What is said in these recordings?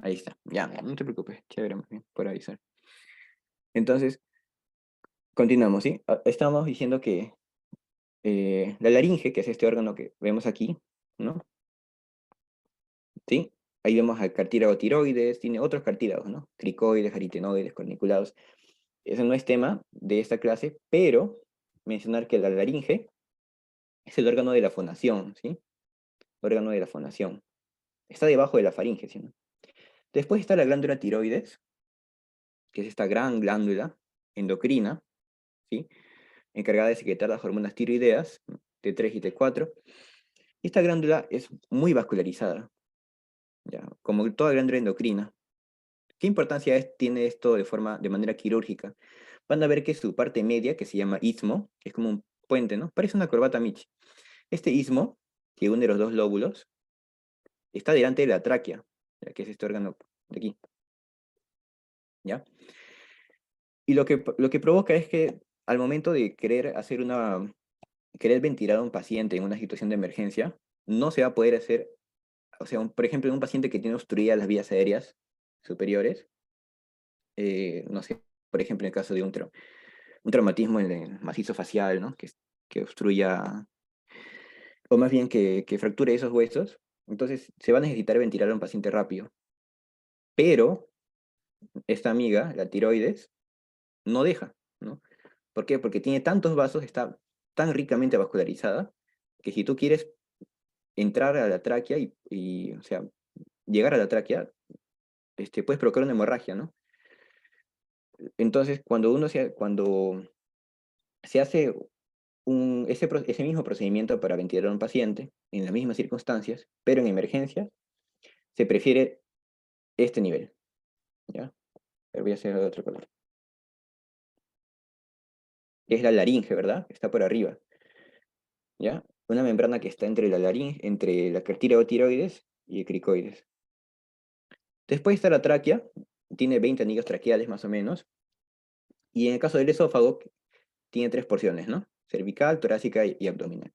Ahí está. Ya, no te preocupes. Chévere, más bien, por avisar. Entonces, continuamos, ¿sí? Estábamos diciendo que la laringe, que es este órgano que vemos aquí, ¿no? ¿Sí? Ahí vemos al cartílago tiroides, tiene otros cartílagos, ¿no? Cricoides, aritenoides, corniculados. Ese no es tema de esta clase, pero mencionar que la laringe es el órgano de la fonación, ¿sí? Órgano de la fonación. Está debajo de la faringe, ¿sí? ¿No? Después está la glándula tiroides, que es esta gran glándula endocrina, ¿sí? Encargada de secretar las hormonas tiroideas, T3 y T4. Y esta glándula es muy vascularizada, ¿ya? Como toda glándula endocrina. ¿Qué importancia tiene esto de manera quirúrgica? Van a ver que su parte media, que se llama istmo, que es como un puente, ¿no? Parece una corbata Michi. Este istmo, que une los dos lóbulos, está delante de la tráquea, ya que es este órgano de aquí, ¿ya? Y lo que provoca es que al momento de querer ventilar a un paciente en una situación de emergencia, no se va a poder hacer, o sea, por ejemplo, en un paciente que tiene obstruidas las vías aéreas superiores, no sé, por ejemplo, en el caso de un traumatismo en el macizo facial, ¿no? Que obstruya, o más bien que fracture esos huesos, entonces se va a necesitar ventilar a un paciente rápido. Pero esta amiga, la tiroides, no deja, ¿no? ¿Por qué? Porque tiene tantos vasos, está tan ricamente vascularizada, que si tú quieres entrar a la tráquea o sea, llegar a la tráquea, puedes provocar una hemorragia, ¿no? Entonces, cuando se hace ese mismo procedimiento para ventilar a un paciente, en las mismas circunstancias, pero en emergencia, se prefiere este nivel, ¿ya? Pero voy a hacer otro color. Es la laringe, ¿verdad? Está por arriba, ¿ya? Una membrana que está entre la laringe, entre la cartílago tiroides y el cricoides. Después está la tráquea, tiene 20 anillos traqueales más o menos, y en el caso del esófago, tiene tres porciones, ¿no? Cervical, torácica y abdominal.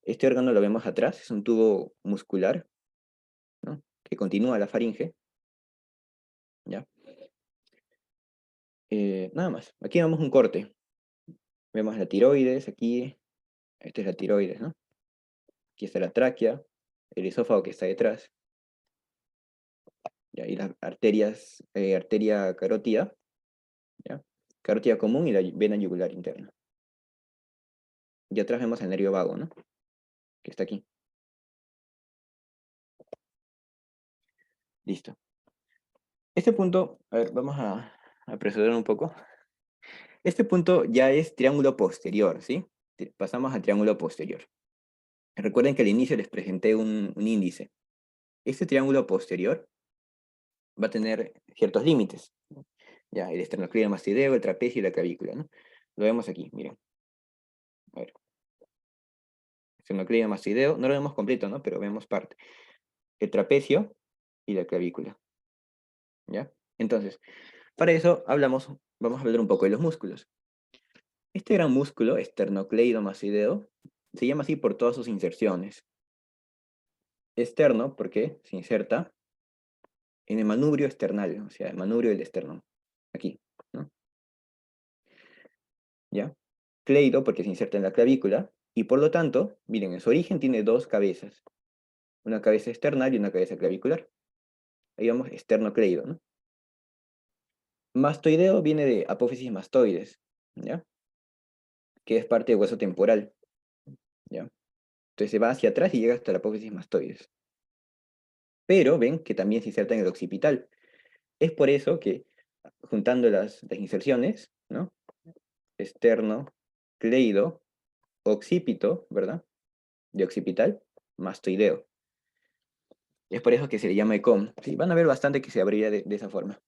Este órgano lo vemos atrás, es un tubo muscular, ¿no? Que continúa la faringe, ¿ya? Nada más. Aquí vemos un corte. Vemos la tiroides, aquí, esta es la tiroides, ¿no? Aquí está la tráquea, el esófago que está detrás, ¿ya? Y las arterias, arteria carótida, ¿ya? Carótida común y la vena yugular interna. Y atrás vemos el nervio vago, ¿no? Que está aquí. Listo. Este punto, a ver, vamos a proceder un poco. Este punto ya es triángulo posterior, ¿sí? Pasamos al triángulo posterior. Recuerden que al inicio les presenté un índice. Este triángulo posterior va a tener ciertos límites, ¿no? Ya, el esternocleidomastoideo, el trapecio y la clavícula, ¿no? Lo vemos aquí, miren. A ver, esternocleidomastoideo, no lo vemos completo, ¿no? Pero vemos parte. El trapecio y la clavícula, ¿ya? Entonces, para eso vamos a hablar un poco de los músculos. Este gran músculo, esternocleidomastoideo, se llama así por todas sus inserciones. Externo, porque se inserta en el manubrio esternal, o sea, el manubrio del esternón, aquí, ¿no? ¿Ya? Cleido, porque se inserta en la clavícula, y por lo tanto, miren, en su origen tiene dos cabezas, una cabeza external y una cabeza clavicular. Ahí vamos, esternocleido, ¿no? Mastoideo viene de apófisis mastoides, ¿ya? Que es parte del hueso temporal, ¿ya? Entonces se va hacia atrás y llega hasta la apófisis mastoides. Pero ven que también se inserta en el occipital. Es por eso que, juntando las inserciones, ¿no? Externo, cleido, occipito, ¿verdad? De occipital, mastoideo. Es por eso que se le llama ECOM. Sí, van a ver bastante que se abrevia de esa forma.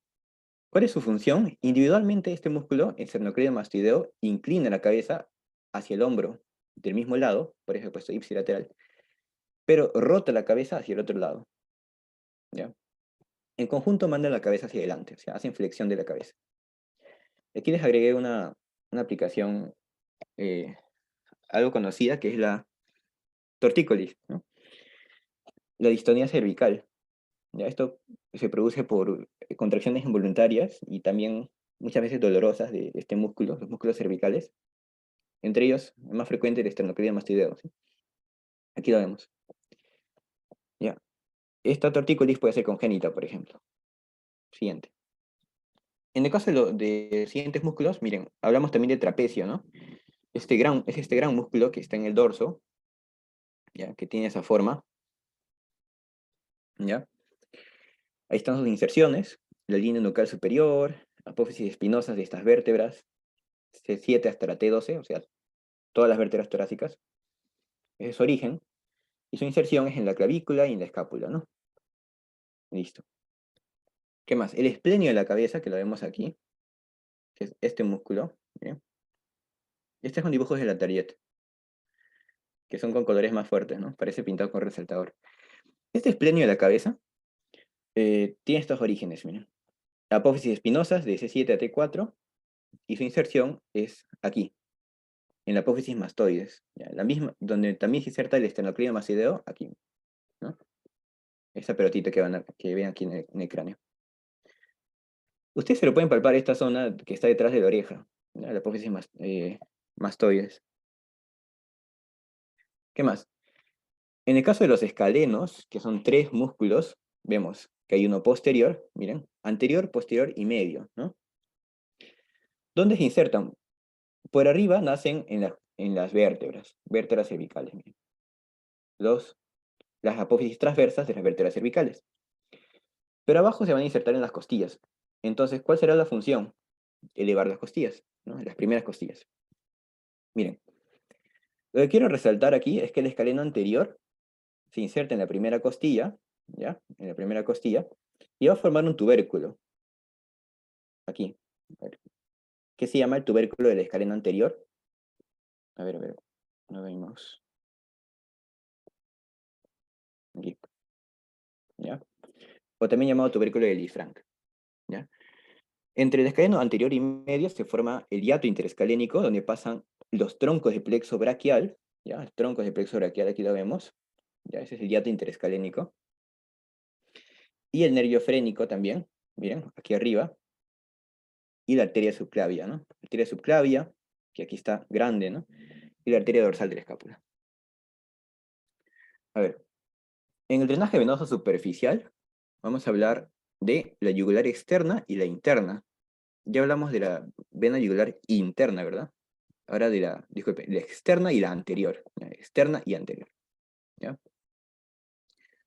¿Cuál es su función? Individualmente este músculo, el esternocleidomastoideo, inclina la cabeza hacia el hombro del mismo lado, por eso he puesto ipsilateral, pero rota la cabeza hacia el otro lado, ¿ya? En conjunto mandan la cabeza hacia adelante, o sea, hacen flexión de la cabeza. Aquí les agregué una aplicación eh, algo conocida, que es la tortícolis, ¿no? La distonía cervical. ¿ya? Esto se produce por contracciones involuntarias y también muchas veces dolorosas de este músculo, los músculos cervicales. Entre ellos, el más frecuente, el esternocleidomastoideo, ¿sí? Aquí lo vemos. ¿Ya? Esta tortícolis puede ser congénita, por ejemplo. Siguiente. En el caso de siguientes músculos, miren, hablamos también de trapecio, ¿no? Es este gran músculo que está en el dorso, ¿ya? Que tiene esa forma, ¿ya? Ahí están sus inserciones, la línea nucal superior, apófisis espinosas de estas vértebras, C7 hasta la T12, o sea, todas las vértebras torácicas. Ese es su origen, y su inserción es en la clavícula y en la escápula, ¿no? Listo. ¿Qué más? El esplenio de la cabeza, que lo vemos aquí, que es este músculo, ¿bien? Este es un dibujo de la Tariet, que son con colores más fuertes, ¿no? Parece pintado con resaltador. Este esplenio de la cabeza tiene estos orígenes, miren. Apófisis espinosas de C7 a T4, y su inserción es aquí, en la apófisis mastoides, ¿ya? La misma, donde también se inserta el esternocleidomastoideo, aquí, ¿no? Esa pelotita que ven aquí en el cráneo. Ustedes se lo pueden palpar esta zona que está detrás de la oreja, ¿no? La apófisis mastoides. ¿Qué más? En el caso de los escalenos, que son tres músculos, vemos que hay uno posterior, miren, anterior, posterior y medio, ¿no? ¿Dónde se insertan? Por arriba nacen en las vértebras cervicales, miren. Las apófisis transversas de las vértebras cervicales. Pero abajo se van a insertar en las costillas. Entonces, ¿cuál será la función? Elevar las costillas, ¿no? Las primeras costillas. Miren, lo que quiero resaltar aquí es que el escaleno anterior se inserta en la primera costilla, ¿ya? En la primera costilla, y va a formar un tubérculo, aquí. A ver, ¿qué se llama el tubérculo del escaleno anterior? A ver, no vemos. Aquí, ¿ya? O también llamado tubérculo de Lisfranc, ¿ya? Entre el escaleno anterior y medio se forma el hiato interescalénico, donde pasan los troncos de plexo braquial, ¿ya? Los troncos de plexo braquial, aquí lo vemos, ¿ya? Ese es el hiato interescalénico. Y el nervio frénico también, miren, aquí arriba, y la arteria subclavia, ¿no? La arteria subclavia, que aquí está grande, ¿no? Y la arteria dorsal de la escápula. A ver, en el drenaje venoso superficial, vamos a hablar de la yugular externa y la interna. Ya hablamos de la vena yugular interna, ¿verdad? Ahora de disculpe, la externa y la anterior. La externa y anterior, ¿ya?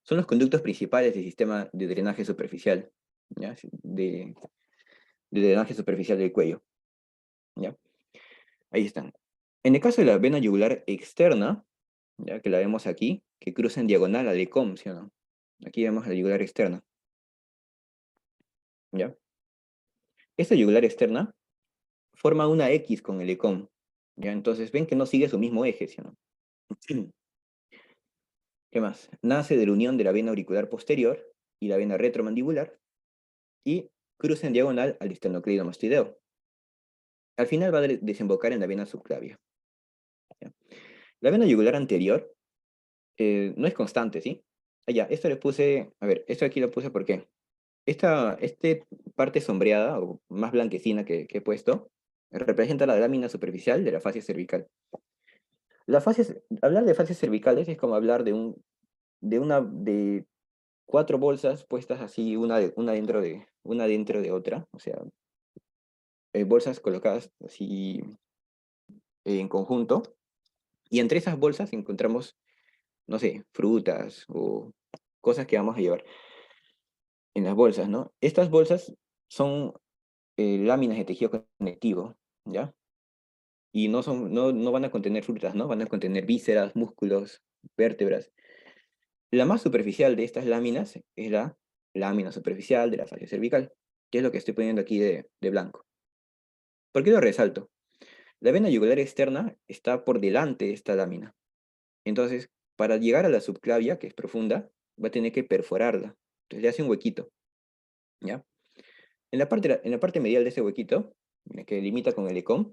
Son los conductos principales del sistema de drenaje superficial, ¿ya? De drenaje superficial del cuello, ¿ya? Ahí están. En el caso de la vena yugular externa, ya que la vemos aquí, que cruza en diagonal al ECOM, ¿sí o no? Aquí vemos la yugular externa, ¿ya? Esta yugular externa forma una X con el ECOM, ¿ya? Entonces ven que no sigue su mismo eje, ¿sí o no? ¿Qué más? Nace de la unión de la vena auricular posterior y la vena retromandibular y cruza en diagonal al esternocleidomastoideo. Al final va a desembocar en la vena subclavia, ¿ya? La vena yugular anterior no es constante, ¿sí? Ah, ya, esto le puse, a ver, esto aquí lo puse porque esta parte sombreada o más blanquecina que he puesto representa la lámina superficial de la fascia cervical. Hablar de fascias cervicales es como hablar de cuatro bolsas puestas así, una dentro de otra, o sea, bolsas colocadas así en conjunto, y entre esas bolsas encontramos, no sé, frutas o cosas que vamos a llevar en las bolsas, ¿no? Estas bolsas son láminas de tejido conectivo, ¿ya? Y no van a contener frutas, ¿no? Van a contener vísceras, músculos, vértebras. La más superficial de estas láminas es la lámina superficial de la fascia cervical, que es lo que estoy poniendo aquí de blanco. ¿Por qué lo resalto? La vena yugular externa está por delante de esta lámina. Entonces, para llegar a la subclavia, que es profunda, va a tener que perforarla. Entonces le hace un huequito, ¿ya? En la parte medial de ese huequito, que limita con el ECOM,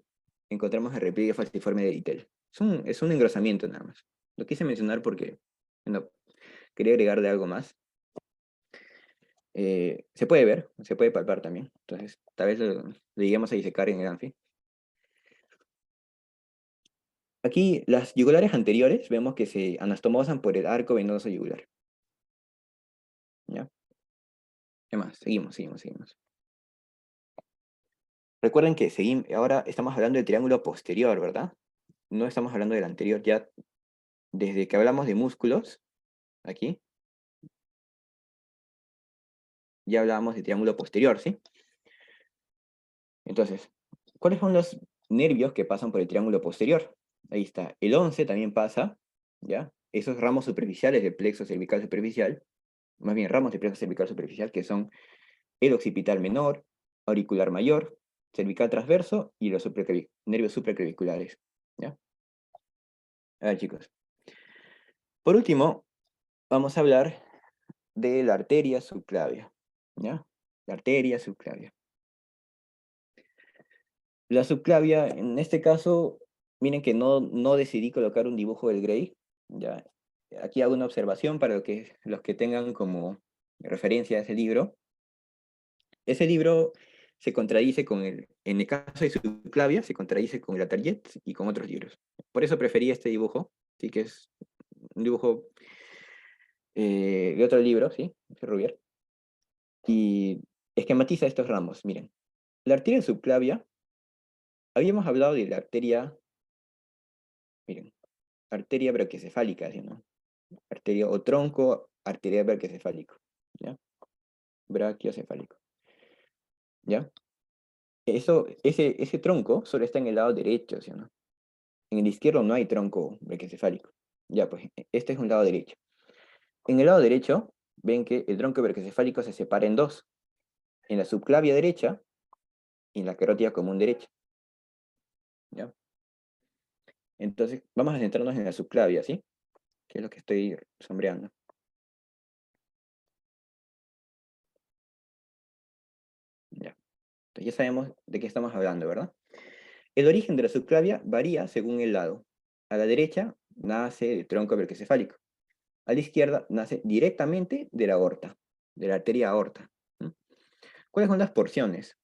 encontramos el repliegue falciforme de Ditel. Es un engrosamiento nada más. Lo quise mencionar porque bueno, quería agregarle algo más. Se puede ver, se puede palpar también. Entonces, tal vez le lleguemos a disecar en el Anfi. Aquí, las yugulares anteriores, vemos que se anastomosan por el arco venoso yugular. ¿Ya? ¿Qué más? Seguimos. Recuerden que ahora estamos hablando del triángulo posterior, ¿verdad? No estamos hablando del anterior. Ya desde que hablamos de músculos, aquí, ya hablábamos de triángulo posterior, ¿sí? Entonces, ¿cuáles son los nervios que pasan por el triángulo posterior? Ahí está. El 11 también pasa, ¿ya? Esos ramos superficiales del plexo cervical superficial, más bien ramos de plexo cervical superficial, que son el occipital menor, auricular mayor, cervical transverso y los nervios supraclaviculares, ¿ya? A ver, chicos. Por último, vamos a hablar de la arteria subclavia, ¿ya? La arteria subclavia. La subclavia, en este caso, miren que no decidí colocar un dibujo del Gray, ¿ya? Aquí hago una observación para los que tengan como referencia a ese libro. Ese libro se contradice en el caso de subclavia, se contradice con la Target y con otros libros. Por eso preferí este dibujo, ¿sí? Que es un dibujo de otro libro, ¿sí? De Rubier. Y esquematiza estos ramos, miren. La arteria subclavia, habíamos hablado de la arteria, miren, arteria brachiocefálica, ¿sí, no? Arteria o tronco arterial brachiocefálico, ¿ya? Brachiocefálico, ¿ya? Ese tronco solo está en el lado derecho, ¿sí, no? En el izquierdo no hay tronco brachiocefálico. Ya, pues, este es un lado derecho. En el lado derecho, ven que el tronco brachiocefálico se separa en dos. En la subclavia derecha y en la carótida común derecha, ¿ya? Entonces, vamos a centrarnos en la subclavia, ¿sí? Que es lo que estoy sombreando. Ya. Entonces ya sabemos de qué estamos hablando, ¿verdad? El origen de la subclavia varía según el lado. A la derecha nace del tronco brachiocefálico. A la izquierda nace directamente de la aorta, de la arteria aorta. ¿Mm? ¿Cuáles son las porciones?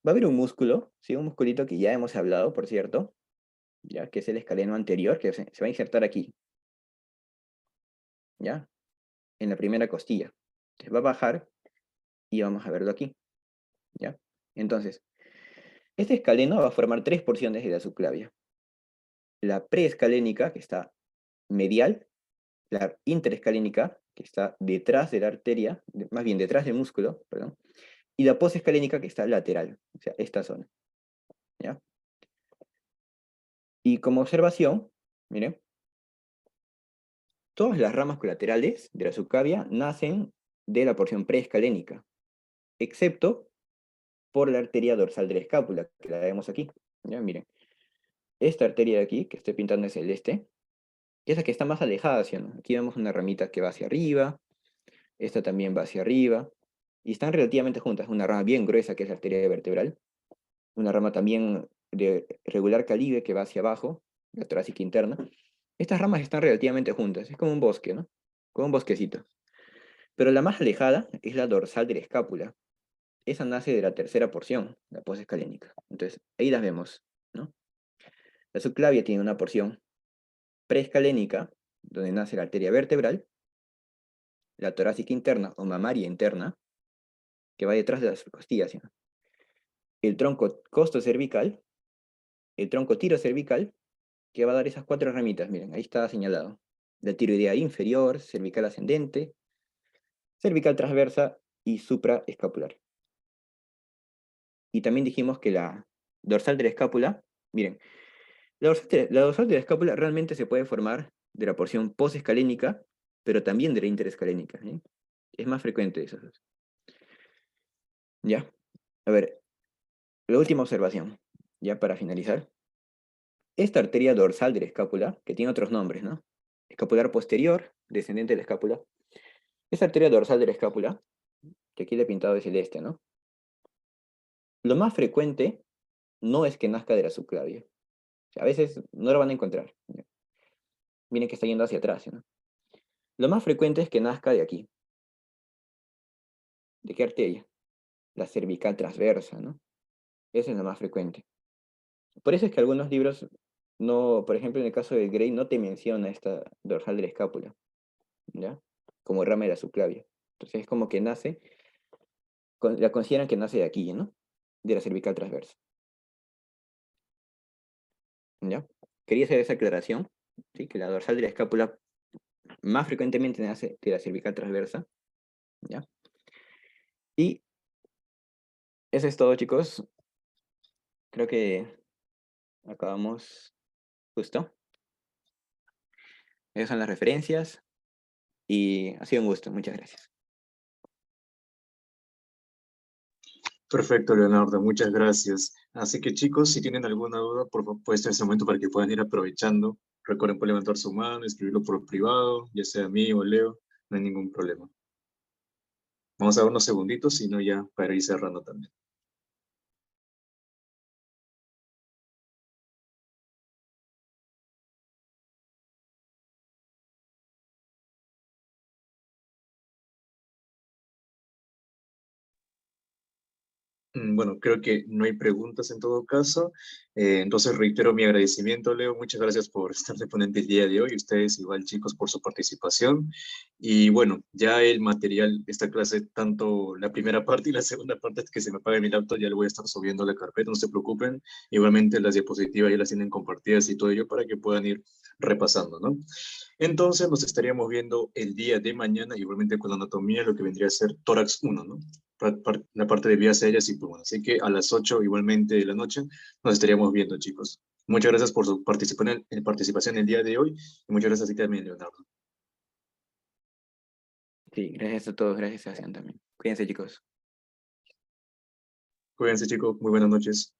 Va a haber un músculo, ¿sí? Un musculito que ya hemos hablado, por cierto, ya que es el escaleno anterior, que se va a insertar aquí, ¿ya? En la primera costilla. Entonces va a bajar y vamos a verlo aquí, ¿ya? Entonces, este escaleno va a formar tres porciones de la subclavia. La preescalénica, que está medial, la interescalénica, que está detrás de la arteria, más bien detrás del músculo, perdón, y la posescalénica, que está lateral, o sea, esta zona, ¿ya? Y como observación, miren, todas las ramas colaterales de la subclavia nacen de la porción preescalénica, excepto por la arteria dorsal de la escápula, que la vemos aquí, ¿ya? Miren, esta arteria de aquí, que estoy pintando en celeste, es la que está más alejada, ¿sí, no? Aquí vemos una ramita que va hacia arriba, esta también va hacia arriba, y están relativamente juntas. Una rama bien gruesa, que es la arteria vertebral, una rama también de regular calibre que va hacia abajo, la torácica interna. Estas ramas están relativamente juntas, es como un bosque, ¿no? Como un bosquecito. Pero la más alejada es la dorsal de la escápula. Esa nace de la tercera porción, la posescalénica. Entonces, ahí las vemos, ¿no? La subclavia tiene una porción preescalénica, donde nace la arteria vertebral, la torácica interna o mamaria interna, que va detrás de las costillas, ¿sí? El tronco costocervical, el tronco tirocervical, que va a dar esas cuatro ramitas, miren, ahí está señalado. La tiroidea inferior, cervical ascendente, cervical transversa y supraescapular. Y también dijimos que la dorsal de la escápula, miren, la dorsal de la escápula realmente se puede formar de la porción posescalénica, pero también de la interescalénica, ¿sí? Es más frecuente de esas dos. ¿Ya? A ver, la última observación, ya para finalizar. Esta arteria dorsal de la escápula, que tiene otros nombres, ¿no? Escapular posterior, descendente de la escápula. Esta arteria dorsal de la escápula, que aquí le he pintado de celeste, ¿no? Lo más frecuente no es que nazca de la subclavia. O sea, a veces no lo van a encontrar. Miren que está yendo hacia atrás, ¿no? Lo más frecuente es que nazca de aquí, ¿De qué arteria? La cervical transversa, ¿no? Esa es la más frecuente. Por eso es que algunos libros, no, por ejemplo, en el caso de Gray, no te menciona esta dorsal de la escápula, ¿ya? Como rama de la subclavia. Entonces es como que nace, la consideran que nace de aquí, ¿no? De la cervical transversa, ¿ya? Quería hacer esa aclaración, ¿sí? Que la dorsal de la escápula más frecuentemente nace de la cervical transversa, ¿ya? Y eso es todo, chicos. Creo que acabamos justo. Esas son las referencias y ha sido un gusto. Muchas gracias. Perfecto, Leonardo, muchas gracias. Así que chicos, si tienen alguna duda, por favor, pues este es el momento para que puedan ir aprovechando. Recuerden por levantar su mano, escribirlo por privado, ya sea a mí o Leo, no hay ningún problema. Vamos a dar unos segunditos, si no ya para ir cerrando también. Bueno, creo que no hay preguntas en todo caso. Entonces reitero mi agradecimiento, Leo. Muchas gracias por estar de ponente el día de hoy. Ustedes igual, chicos, por su participación. Y bueno, ya el material de esta clase, tanto la primera parte y la segunda parte, que se me apague mi laptop, ya le voy a estar subiendo a la carpeta, no se preocupen. Igualmente las diapositivas ya las tienen compartidas y todo ello para que puedan ir repasando, ¿no? Entonces nos estaríamos viendo el día de mañana, igualmente con la anatomía, lo que vendría a ser tórax uno, ¿no? La parte de vías aéreas y pulmones. Así que a las 8 igualmente de la noche nos estaríamos viendo, chicos. Muchas gracias por su participación el día de hoy y muchas gracias a ti también, Leonardo. Sí, gracias a todos. Gracias, Sebastián, también. Cuídense, chicos. Cuídense, chicos. Muy buenas noches.